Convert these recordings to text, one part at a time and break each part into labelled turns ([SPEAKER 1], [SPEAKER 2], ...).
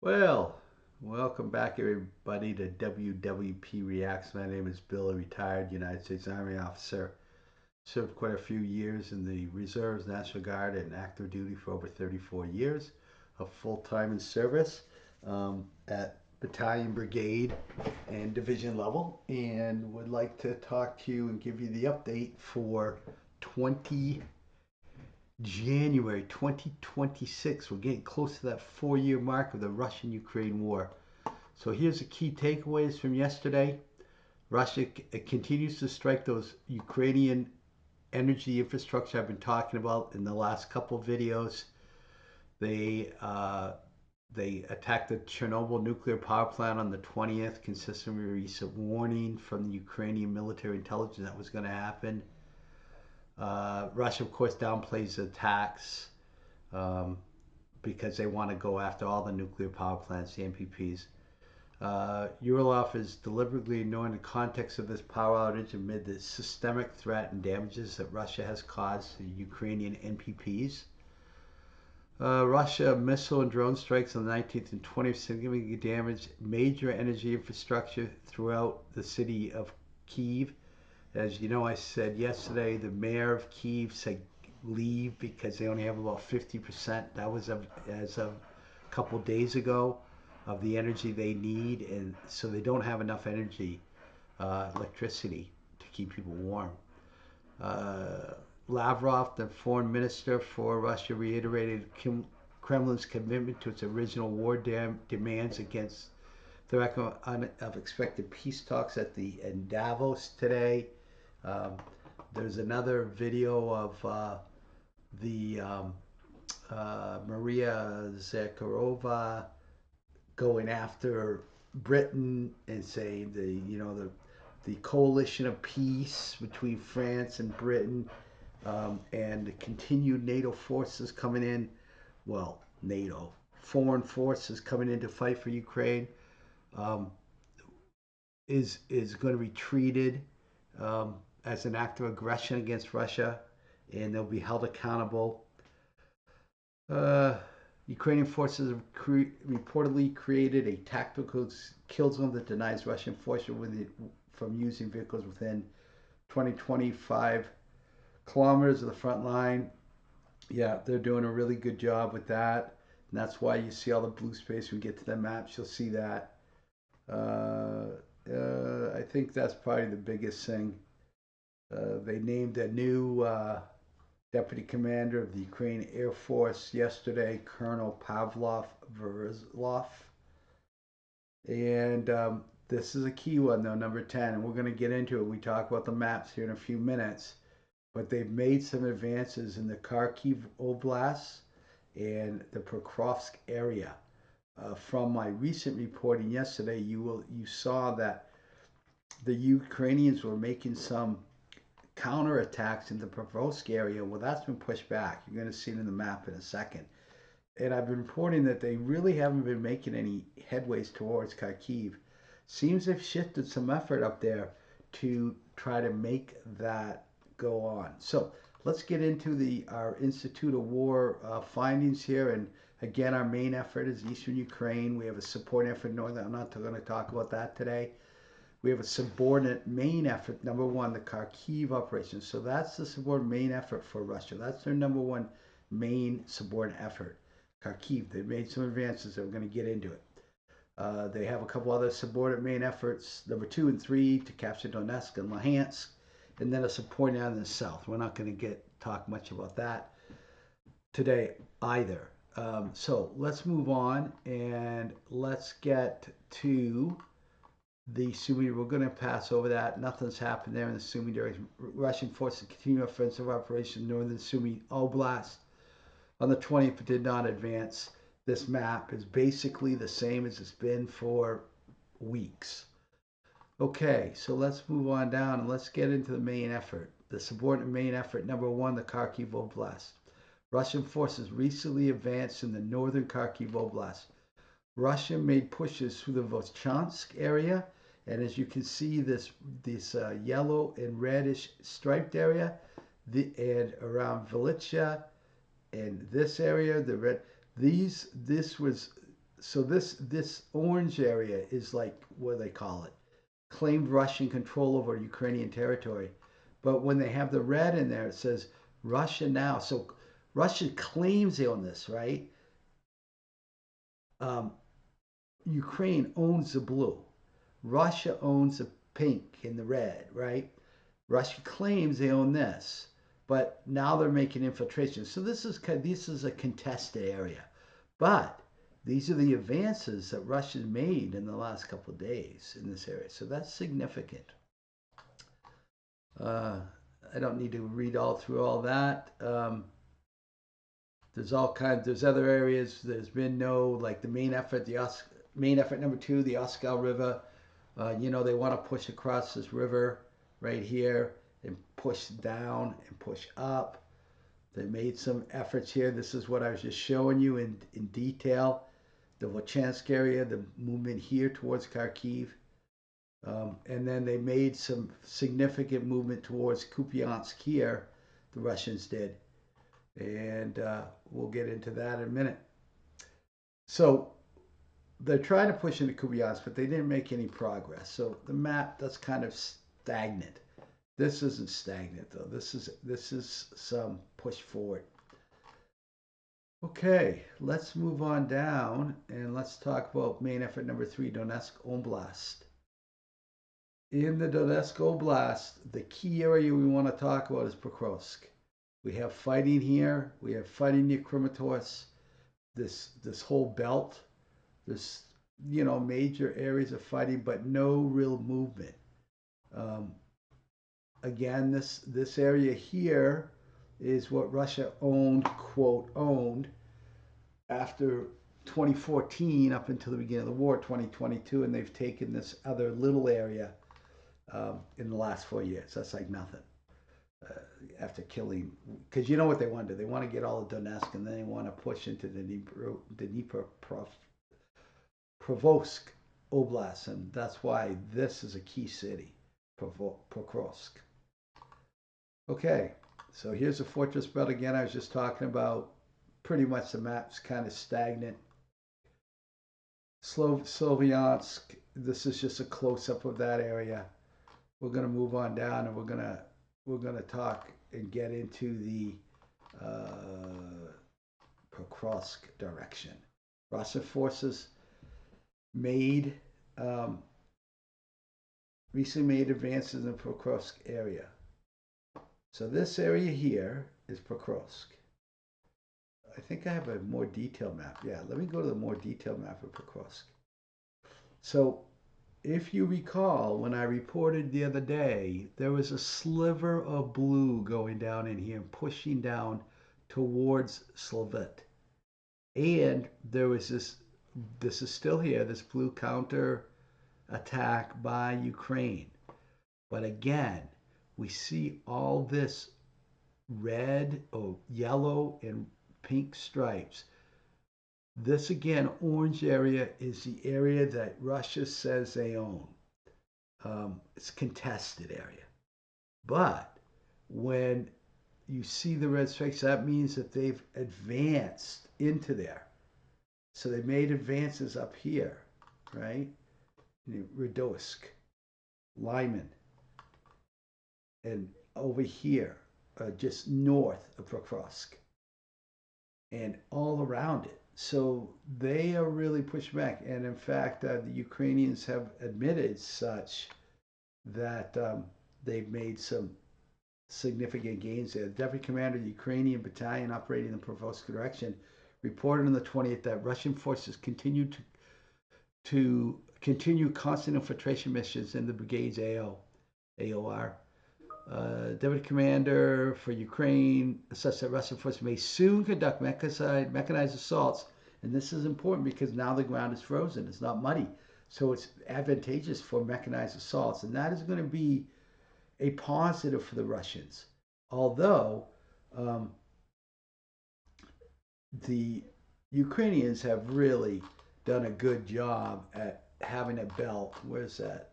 [SPEAKER 1] Well, welcome back, everybody, to WWP Reacts. My name is Bill, a retired United States Army officer. Served quite a few years in the Reserves, National Guard, and active duty for over 34 years of full time in service at battalion, brigade, and division level. And would like to talk to you and give you the update for 20 January 2026. We're getting close to that 4 year mark of the Russian Ukraine war. So here's the key takeaways from yesterday. Russia continues to strike those Ukrainian energy infrastructure I've been talking about in the last couple of videos. They they attacked the Chernobyl nuclear power plant on the 20th, consistent with a recent warning from the Ukrainian military intelligence that was going to happen. Russia, of course, downplays the attacks um, because they want to go after all the nuclear power plants, the NPPs. Uralov is deliberately ignoring the context of this power outage amid the systemic threat and damages that Russia has caused to Ukrainian NPPs. Russia missile and drone strikes on the 19th and 20th significantly damaged major energy infrastructure throughout the city of Kiev. As you know, I said yesterday, the mayor of Kiev said leave because they only have about 50%. That was as of a couple days ago of the energy they need, and so they don't have enough energy, electricity to keep people warm. Lavrov, the foreign minister for Russia, reiterated Kremlin's commitment to its original war demands against threat of expected peace talks in Davos today. Um, there's another video of the Maria Zakharova going after Britain and saying the coalition of peace between France and Britain, and the continued NATO forces coming in. Well, NATO foreign forces coming in to fight for Ukraine, um, is going to be treated um, as an act of aggression against Russia, and they'll be held accountable. Uh, Ukrainian forces have reportedly created a tactical kill zone that denies Russian forces from using vehicles within 20-25 kilometers of the front line. Yeah, they're doing a really good job with that. And that's why you see all the blue space. When we get to the maps, you'll see that. I think that's probably the biggest thing. They named a new deputy commander of the Ukraine Air Force yesterday, Colonel Pavlov Verizlov. And this is a key one, though, number 10. And we're going to get into it. We talk about the maps here in a few minutes. But they've made some advances in the Kharkiv Oblast and the Pokrovsk area. From my recent reporting yesterday, you saw that the Ukrainians were making some counterattacks in the Pokrovsk area. Well, that's been pushed back. You're going to see it in the map in a second. And I've been reporting that they really haven't been making any headways towards Kharkiv. Seems they've shifted some effort up there to try to make that go on. So let's get into our Institute of War findings here. And again, our main effort is Eastern Ukraine. We have a support effort in Northern. I'm not going to talk about that today. We have a subordinate main effort. Number one, the Kharkiv operation. So that's the subordinate main effort for Russia. That's their number one main subordinate effort. Kharkiv. They've made some advances. We're going to get into it. They have a couple other subordinate main efforts, number 2 and 3, to capture Donetsk and Luhansk, and then a support out in the south. We're not going to talk much about that today either. So let's move on and let's get to the Sumy. We're going to pass over that. Nothing's happened there in the Sumy during Russian forces continue offensive operation in northern Sumy Oblast on the 20th, but did not advance. This map is basically the same as it's been for weeks. Okay, so let's move on down and let's get into the main effort. The subordinate main effort, number 1, the Kharkiv Oblast. Russian forces recently advanced in the northern Kharkiv Oblast. Russia made pushes through the Volchansk area, and as you can see, this yellow and reddish striped area, and around Vilicha and this area, the red. This was so this orange area is like, what do they call it? Claimed Russian control over Ukrainian territory. But when they have the red in there, it says Russia now. So Russia claims they own this, right? Um, Ukraine owns the blue. Russia owns the pink and the red, right? Russia claims they own this, but now they're making infiltration. So this is a contested area, but these are the advances that Russia's made in the last couple of days in this area. So that's significant. Uh, I don't need to read all through all that. There's all kinds. There's other areas. There's been no, like, the main effort. Main effort number 2, the Oskil River. They want to push across this river right here and push down and push up. They made some efforts here. This is what I was just showing you in detail. The Volchansk area, the movement here towards Kharkiv. And then they made some significant movement towards Kupiansk here, the Russians did. And we'll get into that in a minute. So they're trying to push into Kupiansk, but they didn't make any progress. So the map, that's kind of stagnant. This isn't stagnant though. This is some push forward. Okay, let's move on down and let's talk about main effort number 3, Donetsk Oblast. In the Donetsk Oblast, the key area we want to talk about is Pokrovsk. We have fighting here. We have fighting near Kramatorsk. This whole belt. There's major areas of fighting, but no real movement. Again, this area here is what Russia owned, quote owned, after 2014 up until the beginning of the war, 2022, and they've taken this other little area in the last 4 years. That's like nothing. After killing, because you know what they want to do. They want to get all of Donetsk, and then they want to push into the Dnipropetrovsk Oblast, and that's why this is a key city, Pokrovsk. Okay, so here's the fortress belt again. I was just talking about. Pretty much the map's kind of stagnant. Sloviansk, this is just a close-up of that area. We're going to move on down, and we're going to talk and get into the Pokrovsk direction. Russian forces recently made advances in the Pokrovsk area. So this area here is Pokrovsk. I think I have a more detailed map. Yeah, let me go to the more detailed map of Pokrovsk. So if you recall, when I reported the other day, there was a sliver of blue going down in here and pushing down towards Slovit. And there was this is still here, this blue counter attack by Ukraine. But again, we see all this red or yellow and pink stripes. This again, orange area, is the area that Russia says they own. It's a contested area. But when you see the red stripes, that means that they've advanced into there. So they made advances up here, right? Radosk, Lyman, and over here, just north of Pokrovsk, and all around it. So they are really pushing back. And in fact, the Ukrainians have admitted such that they've made some significant gains there. The deputy commander of the Ukrainian battalion operating in the Pokrovsk direction reported on the 20th that Russian forces continue constant infiltration missions in the brigade's AOR. Deputy commander for Ukraine assessed that Russian forces may soon conduct mechanized assaults, and this is important because now the ground is frozen, it's not muddy, so it's advantageous for mechanized assaults, and that is going to be a positive for the Russians. Although the Ukrainians have really done a good job at having a belt. Where's that?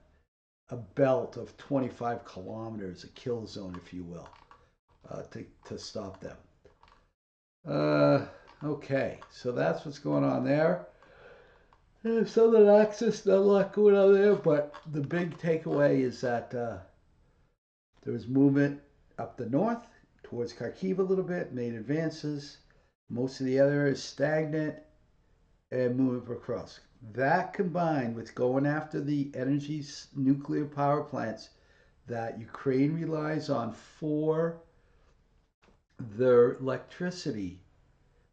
[SPEAKER 1] A belt of 25 kilometers, a kill zone, if you will, to stop them. Okay, so that's what's going on there. Southern Axis, not a lot going on there, but the big takeaway is that there was movement up the north towards Kharkiv a little bit, made advances. Most of the other is stagnant and moving for Pokrovsk. That combined with going after the energy nuclear power plants that Ukraine relies on for their electricity,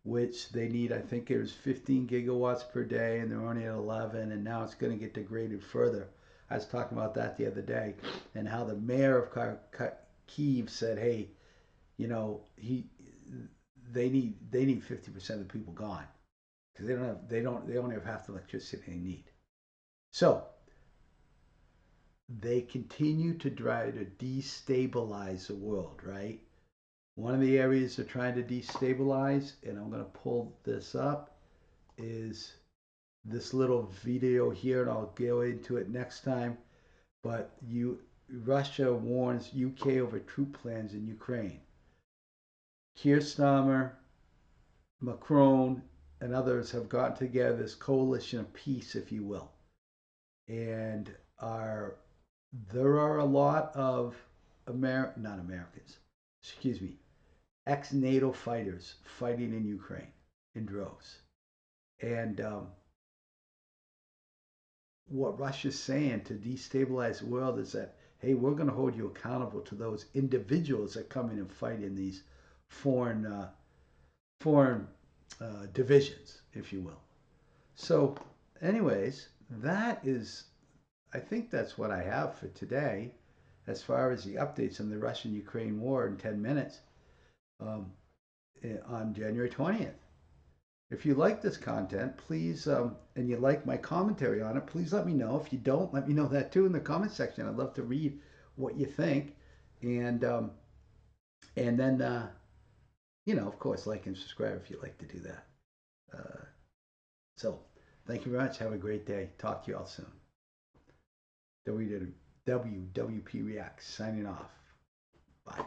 [SPEAKER 1] which they need, I think it was 15 gigawatts per day, and they're only at 11, and now it's going to get degraded further. I was talking about that the other day, and how the mayor of Kiev said, "Hey, you know, they need 50% of the people gone because they only have half the electricity they need." So they continue to try to destabilize the world, right? One of the areas they're trying to destabilize, and I'm going to pull this up, is this little video here, and I'll go into it next time. But Russia warns UK over troop plans in Ukraine. Keir Starmer, Macron, and others have gotten together this coalition of peace, if you will, and there are a lot of not Americans, excuse me, ex-NATO fighters fighting in Ukraine in droves. And what Russia's saying to destabilize the world is that, hey, we're going to hold you accountable to those individuals that come in and fight in these foreign divisions, if you will. So, anyways, I think that's what I have for today as far as the updates on the Russian-Ukraine war in 10 minutes um, on January 20th. If you like this content, please, and you like my commentary on it, please let me know. If you don't, let me know that too in the comment section. I'd love to read what you think. And and then, of course, like and subscribe if you'd like to do that. So, thank you very much. Have a great day. Talk to you all soon. WWP Reacts signing off. Bye.